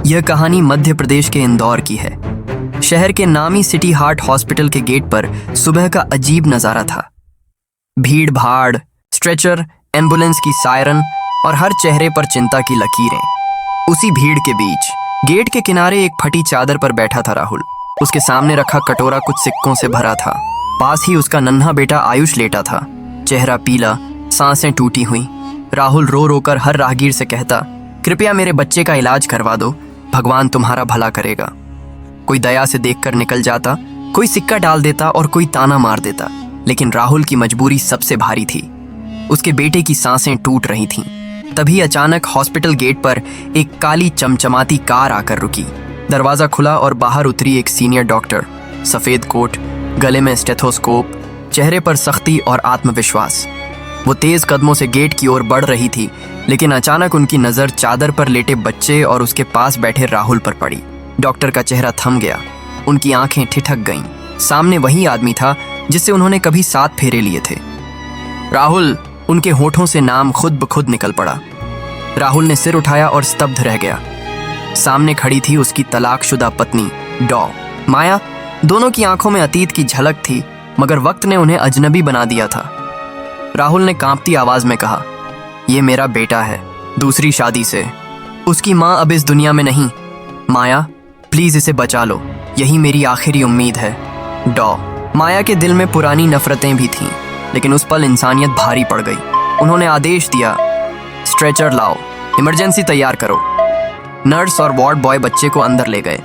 यह कहानी मध्य प्रदेश के इंदौर की है। शहर के नामी सिटी हार्ट हॉस्पिटल के गेट पर सुबह का अजीब नजारा था। भीड़ भाड़, स्ट्रेचर, एम्बुलेंस की सायरन और हर चेहरे पर चिंता की लकीरें। उसी भीड़ के बीच गेट के किनारे एक फटी चादर पर बैठा था राहुल। उसके सामने रखा कटोरा कुछ सिक्कों से भरा था। पास ही उसका नन्हा बेटा आयुष लेटा था, चेहरा पीला, सांसें टूटी हुई। राहुल रो रो कर हर राहगीर से कहता, कृपया मेरे बच्चे का इलाज करवा दो, भगवान तुम्हारा भला करेगा। कोई दया से देखकर निकल जाता, कोई सिक्का डाल देता और कोई ताना मार देता, लेकिन राहुल की मजबूरी सबसे भारी थी। उसके बेटे की सांसें टूट रही थीं। तभी अचानक हॉस्पिटल गेट पर एक काली चमचमाती कार आकर रुकी। दरवाजा खुला और बाहर उतरी एक सीनियर डॉक्टर, सफेद कोट, गले में स्टेथोस्कोप, चेहरे पर सख्ती और आत्मविश्वास। वो तेज कदमों से गेट की ओर बढ़ रही थी, लेकिन अचानक उनकी नजर चादर पर लेटे बच्चे और उसके पास बैठे राहुल पर पड़ी। डॉक्टर का चेहरा थम गया, उनकी आंखें ठिठक गईं। सामने वही आदमी था जिससे उन्होंने कभी 7 फेरे लिए थे। राहुल, उनके होठों से नाम खुद ब खुद निकल पड़ा। राहुल ने सिर उठाया और स्तब्ध रह गया। सामने खड़ी थी उसकी तलाकशुदा पत्नी डॉ माया। दोनों की आंखों में अतीत की झलक थी, मगर वक्त ने उन्हें अजनबी बना दिया था। राहुल ने कांपती आवाज में कहा, ये मेरा बेटा है, दूसरी शादी से। उसकी माँ अब इस दुनिया में नहीं। माया, प्लीज इसे बचा लो, यही मेरी आखिरी उम्मीद है। डॉ माया के दिल में पुरानी नफरतें भी थीं, लेकिन उस पल इंसानियत भारी पड़ गई। उन्होंने आदेश दिया, स्ट्रेचर लाओ, इमरजेंसी तैयार करो। नर्स और वार्ड बॉय बच्चे को अंदर ले गए।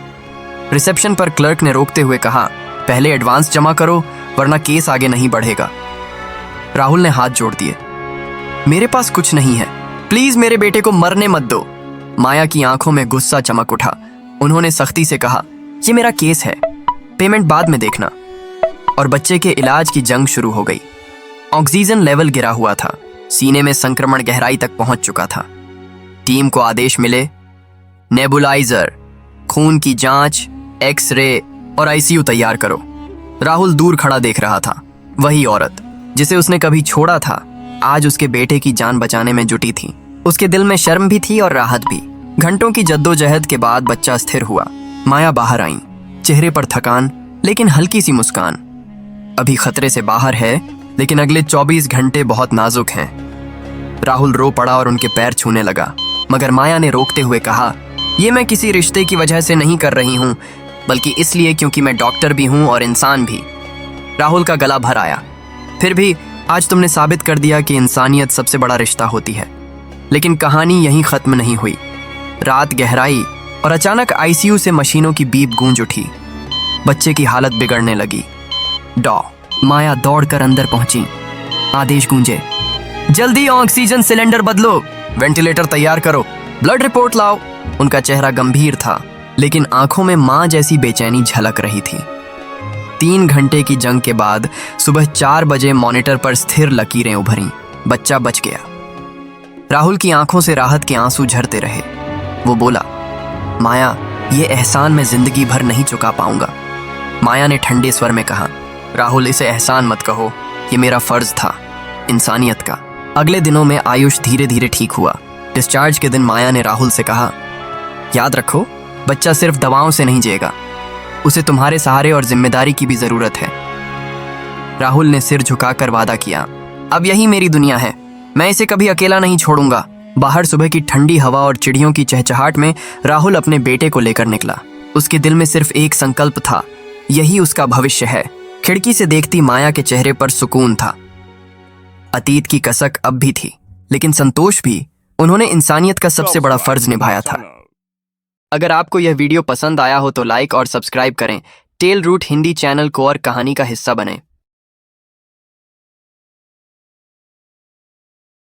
रिसेप्शन पर क्लर्क ने रोकते हुए कहा, पहले एडवांस जमा करो, वरना केस आगे नहीं बढ़ेगा। राहुल ने हाथ जोड़ दिए, मेरे पास कुछ नहीं है, प्लीज मेरे बेटे को मरने मत दो। माया की आंखों में गुस्सा चमक उठा। उन्होंने सख्ती से कहा, ये मेरा केस है, पेमेंट बाद में देखना। और बच्चे के इलाज की जंग शुरू हो गई। ऑक्सीजन लेवल गिरा हुआ था, सीने में संक्रमण गहराई तक पहुंच चुका था। टीम को आदेश मिले, नेबुलाइजर, खून की जांच, एक्सरे और आईसीयू तैयार करो। राहुल दूर खड़ा देख रहा था। वही औरत जिसे उसने कभी छोड़ा था, आज उसके बेटे की जान बचाने में जुटी थी। उसके दिल में शर्म भी थी और राहत भी। घंटों की जद्दोजहद के बाद बच्चा स्थिर हुआ। माया बाहर आई, चेहरे पर थकान लेकिन हल्की सी मुस्कान। अभी खतरे से बाहर है, लेकिन अगले 24 घंटे बहुत नाजुक हैं। राहुल रो पड़ा और उनके पैर छूने लगा, मगर माया ने रोकते हुए कहा, ये मैं किसी रिश्ते की वजह से नहीं कर रही हूँ, बल्कि इसलिए क्योंकि मैं डॉक्टर भी हूँ और इंसान भी। राहुल का गला भर आया, फिर भी आज तुमने साबित कर दिया कि इंसानियत सबसे बड़ा रिश्ता होती है। लेकिन कहानी यहीं खत्म नहीं हुई। रात गहराई और अचानक आईसीयू से मशीनों की बीप गूंज उठी। बच्चे की हालत बिगड़ने लगी। डॉ माया दौड़कर अंदर पहुंची। आदेश गूंजे, जल्दी ऑक्सीजन सिलेंडर बदलो, वेंटिलेटर तैयार करो, ब्लड रिपोर्ट लाओ। उनका चेहरा गंभीर था, लेकिन आंखों में मां जैसी बेचैनी झलक रही थी। 3 घंटे की जंग के बाद सुबह 4 बजे मॉनिटर पर स्थिर लकीरें उभरी। बच्चा बच गया। राहुल की आंखों से राहत के आंसू झरते रहे। वो बोला, माया, ये एहसान मैं जिंदगी भर नहीं चुका पाऊंगा। माया ने ठंडे स्वर में कहा, राहुल, इसे एहसान मत कहो, ये मेरा फर्ज था, इंसानियत का। अगले दिनों में आयुष धीरे धीरे ठीक हुआ। डिस्चार्ज के दिन माया ने राहुल से कहा, याद रखो, बच्चा सिर्फ दवाओं से नहीं जिएगा, उसे तुम्हारे सहारे और जिम्मेदारी की भी जरूरत है। राहुल ने सिर झुकाकर वादा किया, अब यही मेरी दुनिया है, मैं इसे कभी अकेला नहीं छोड़ूंगा। बाहर सुबह की ठंडी हवा और चिड़ियों की चहचहाट में राहुल अपने बेटे को लेकर निकला। उसके दिल में सिर्फ एक संकल्प था, यही उसका भविष्य है। खिड़की से देखती माया के चेहरे पर सुकून था। अतीत की कसक अब भी थी, लेकिन संतोष भी। उन्होंने इंसानियत का सबसे बड़ा फर्ज निभाया था। अगर आपको यह वीडियो पसंद आया हो तो लाइक और सब्सक्राइब करें। टेल रूट हिंदी चैनल को और कहानी का हिस्सा बने।